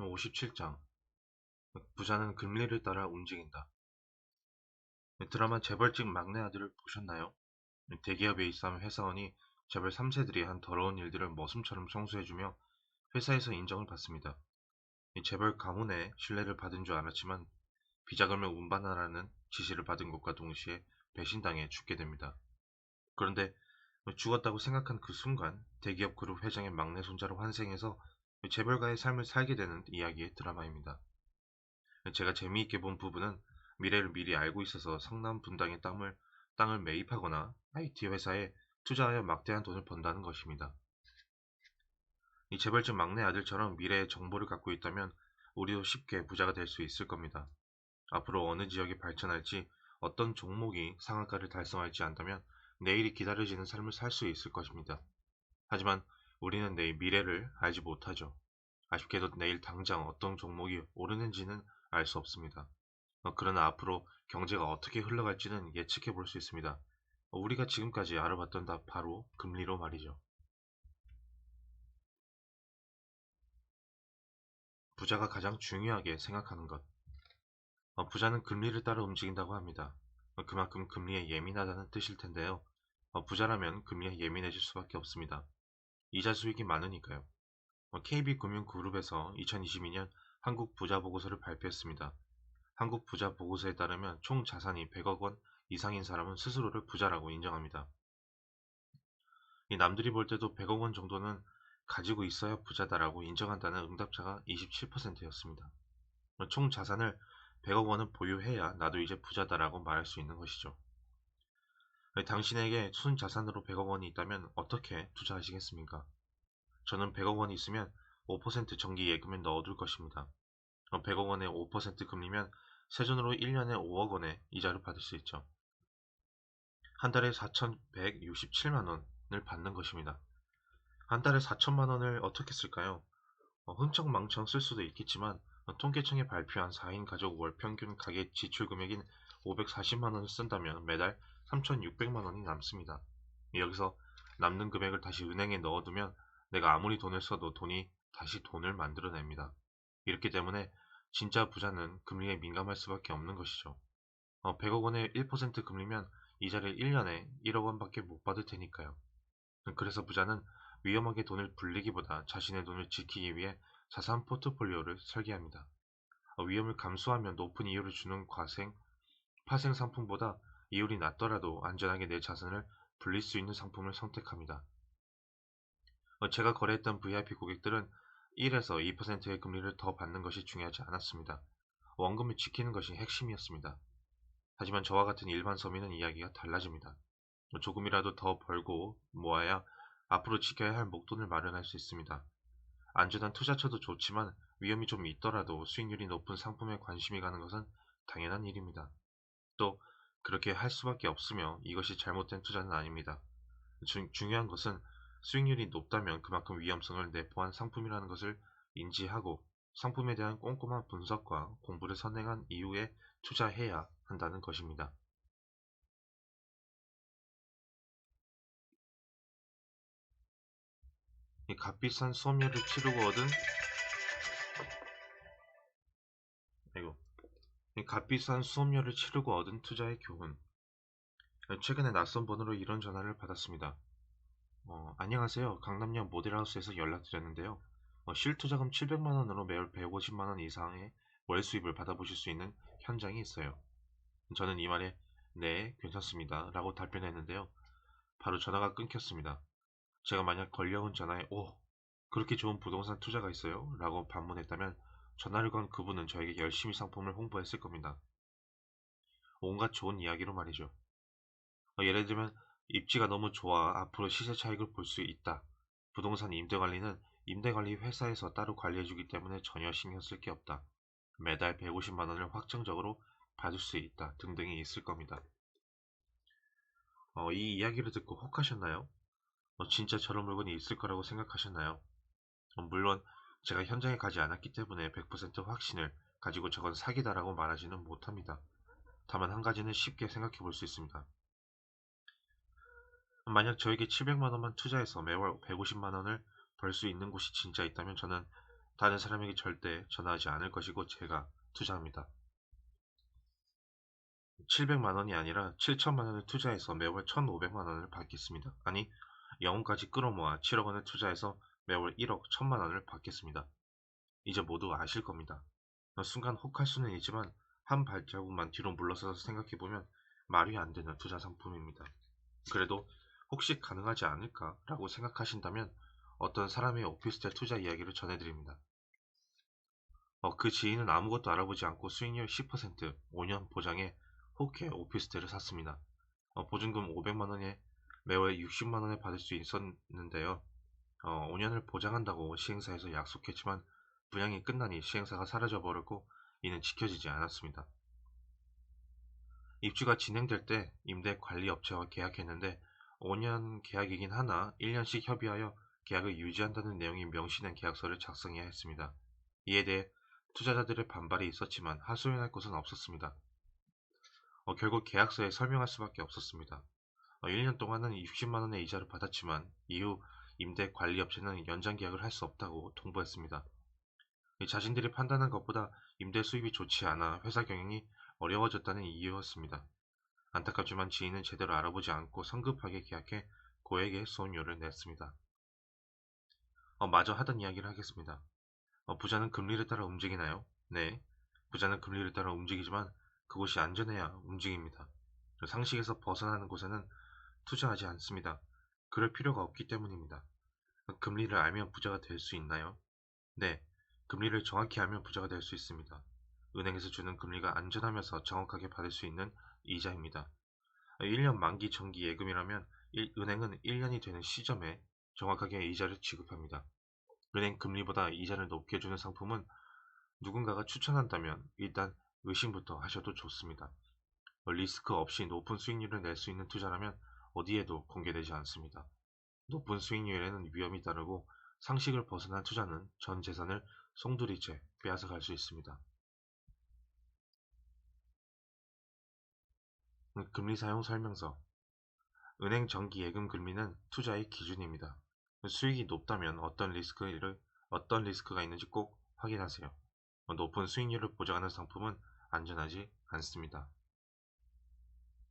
57장 부자는 금리를 따라 움직인다. 드라마 재벌집 막내 아들을 보셨나요? 대기업에 입사한 회사원이 재벌 3세들이 한 더러운 일들을 머슴처럼 청소해주며 회사에서 인정을 받습니다. 재벌 가문의 신뢰를 받은 줄 알았지만 비자금을 운반하라는 지시를 받은 것과 동시에 배신당해 죽게 됩니다. 그런데 죽었다고 생각한 그 순간 대기업 그룹 회장의 막내 손자로 환생해서 재벌가의 삶을 살게 되는 이야기의 드라마입니다. 제가 재미있게 본 부분은 미래를 미리 알고 있어서 성남 분당의 땅을 매입하거나 IT 회사에 투자하여 막대한 돈을 번다는 것입니다. 이 재벌집 막내 아들처럼 미래의 정보를 갖고 있다면 우리도 쉽게 부자가 될 수 있을 겁니다. 앞으로 어느 지역이 발전할지, 어떤 종목이 상한가를 달성할지 안다면 내일이 기다려지는 삶을 살 수 있을 것입니다. 하지만 우리는 내일 미래를 알지 못하죠. 아쉽게도 내일 당장 어떤 종목이 오르는지는 알 수 없습니다. 그러나 앞으로 경제가 어떻게 흘러갈지는 예측해 볼 수 있습니다. 우리가 지금까지 알아봤던 다 바로 금리로 말이죠. 부자가 가장 중요하게 생각하는 것. 부자는 금리를 따라 움직인다고 합니다. 그만큼 금리에 예민하다는 뜻일 텐데요. 부자라면 금리에 예민해질 수밖에 없습니다. 이자 수익이 많으니까요. KB금융그룹에서 2022년 한국 부자 보고서를 발표했습니다. 한국 부자 보고서에 따르면 총 자산이 100억 원 이상인 사람은 스스로를 부자라고 인정합니다. 이 남들이 볼 때도 100억 원 정도는 가지고 있어야 부자다라고 인정한다는 응답자가 27%였습니다. 총 자산을 100억 원은 보유해야 나도 이제 부자다라고 말할 수 있는 것이죠. 당신에게 순 자산으로 100억 원이 있다면 어떻게 투자하시겠습니까? 저는 100억 원이 있으면 5% 정기 예금에 넣어둘 것입니다. 100억 원에 5% 금리면 세전으로 1년에 5억 원의 이자를 받을 수 있죠. 한 달에 4,167만 원을 받는 것입니다. 한 달에 4천만 원을 어떻게 쓸까요? 흥청망청 쓸 수도 있겠지만 통계청이 발표한 4인 가족 월 평균 가계 지출 금액인 540만 원을 쓴다면 매달 3,600만 원이 남습니다. 여기서 남는 금액을 다시 은행에 넣어두면 내가 아무리 돈을 써도 돈이 다시 돈을 만들어냅니다. 이렇기 때문에 진짜 부자는 금리에 민감할 수밖에 없는 것이죠. 100억 원에 1% 금리면 이자를 1년에 1억 원밖에 못 받을 테니까요. 그래서 부자는 위험하게 돈을 불리기보다 자신의 돈을 지키기 위해 자산 포트폴리오를 설계합니다. 위험을 감수하며 높은 이율을 주는 파생 상품보다 이율이 낮더라도 안전하게 내 자산을 불릴 수 있는 상품을 선택합니다. 제가 거래했던 VIP 고객들은 1에서 2%의 금리를 더 받는 것이 중요하지 않았습니다. 원금을 지키는 것이 핵심이었습니다. 하지만 저와 같은 일반 서민은 이야기가 달라집니다. 조금이라도 더 벌고 모아야 앞으로 지켜야 할 목돈을 마련할 수 있습니다. 안전한 투자처도 좋지만 위험이 좀 있더라도 수익률이 높은 상품에 관심이 가는 것은 당연한 일입니다. 또 그렇게 할 수밖에 없으며 이것이 잘못된 투자는 아닙니다. 중요한 것은 수익률이 높다면 그만큼 위험성을 내포한 상품이라는 것을 인지하고 상품에 대한 꼼꼼한 분석과 공부를 선행한 이후에 투자해야 한다는 것입니다. 이 값비싼 수업료를 치르고 얻은 아이고, 이 값비싼 수업료를 치르고 얻은 투자의 교훈. 최근에 낯선 번호로 이런 전화를 받았습니다. 안녕하세요. 강남역 모델하우스에서 연락드렸는데요. 실투자금 700만 원으로 매월 150만 원 이상의 월 수입을 받아보실 수 있는 현장이 있어요. 저는 이 말에 네, 괜찮습니다. 라고 답변했는데요. 바로 전화가 끊겼습니다. 제가 만약 걸려온 전화에 그렇게 좋은 부동산 투자가 있어요? 라고 반문했다면 전화를 건 그분은 저에게 열심히 상품을 홍보했을 겁니다. 온갖 좋은 이야기로 말이죠. 예를 들면 입지가 너무 좋아 앞으로 시세 차익을 볼 수 있다. 부동산 임대관리는 임대관리 회사에서 따로 관리해주기 때문에 전혀 신경 쓸 게 없다. 매달 150만 원을 확정적으로 받을 수 있다. 등등이 있을 겁니다. 이 이야기를 듣고 혹하셨나요? 진짜 저런 물건이 있을 거라고 생각하셨나요? 물론 제가 현장에 가지 않았기 때문에 100% 확신을 가지고 저건 사기다라고 말하지는 못합니다. 다만 한 가지는 쉽게 생각해 볼 수 있습니다. 만약 저에게 700만 원만 투자해서 매월 150만 원을 벌 수 있는 곳이 진짜 있다면 저는 다른 사람에게 절대 전하지 않을 것이고 제가 투자합니다. 700만 원이 아니라 7천만 원을 투자해서 매월 1,500만 원을 받겠습니다. 아니, 영혼까지 끌어모아 7억 원을 투자해서 매월 1억 1천만 원을 받겠습니다. 이제 모두 아실 겁니다. 순간 혹할 수는 있지만 한 발자국만 뒤로 물러서서 생각해보면 말이 안 되는 투자 상품입니다. 그래도 혹시 가능하지 않을까라고 생각하신다면 어떤 사람의 오피스텔 투자 이야기를 전해드립니다. 그 지인은 아무것도 알아보지 않고 수익률 10%, 5년 보장에 호쾌 오피스텔을 샀습니다. 보증금 500만 원에 매월 60만 원을 받을 수 있었는데요. 5년을 보장한다고 시행사에서 약속했지만 분양이 끝나니 시행사가 사라져버렸고 이는 지켜지지 않았습니다. 입주가 진행될 때 임대관리업체와 계약했는데 5년 계약이긴 하나 1년씩 협의하여 계약을 유지한다는 내용이 명시된 계약서를 작성해야 했습니다. 이에 대해 투자자들의 반발이 있었지만 하소연할 곳은 없었습니다. 결국 계약서에 설명할 수밖에 없었습니다. 1년 동안은 60만 원의 이자를 받았지만 이후 임대관리업체는 연장 계약을 할 수 없다고 통보했습니다. 자신들이 판단한 것보다 임대 수입이 좋지 않아 회사 경영이 어려워졌다는 이유였습니다. 안타깝지만 지인은 제대로 알아보지 않고 성급하게 계약해 고액의 수혼료를 냈습니다. 마저 하던 이야기를 하겠습니다. 부자는 금리를 따라 움직이나요? 네, 부자는 금리를 따라 움직이지만 그곳이 안전해야 움직입니다. 상식에서 벗어나는 곳에는 투자하지 않습니다. 그럴 필요가 없기 때문입니다. 금리를 알면 부자가 될 수 있나요? 네, 금리를 정확히 알면 부자가 될 수 있습니다. 은행에서 주는 금리가 안전하면서 정확하게 받을 수 있는 이자입니다. 1년 만기 정기 예금이라면 은행은 1년이 되는 시점에 정확하게 이자를 지급합니다. 은행 금리보다 이자를 높게 주는 상품은 누군가가 추천한다면 일단 의심부터 하셔도 좋습니다. 리스크 없이 높은 수익률을 낼 수 있는 투자라면 어디에도 공개되지 않습니다. 높은 수익률에는 위험이 따르고 상식을 벗어난 투자는 전 재산을 송두리째 빼앗아갈 수 있습니다. 금리 사용 설명서. 은행 정기 예금 금리는 투자의 기준입니다. 수익이 높다면 어떤 리스크가 있는지 꼭 확인하세요. 높은 수익률을 보장하는 상품은 안전하지 않습니다.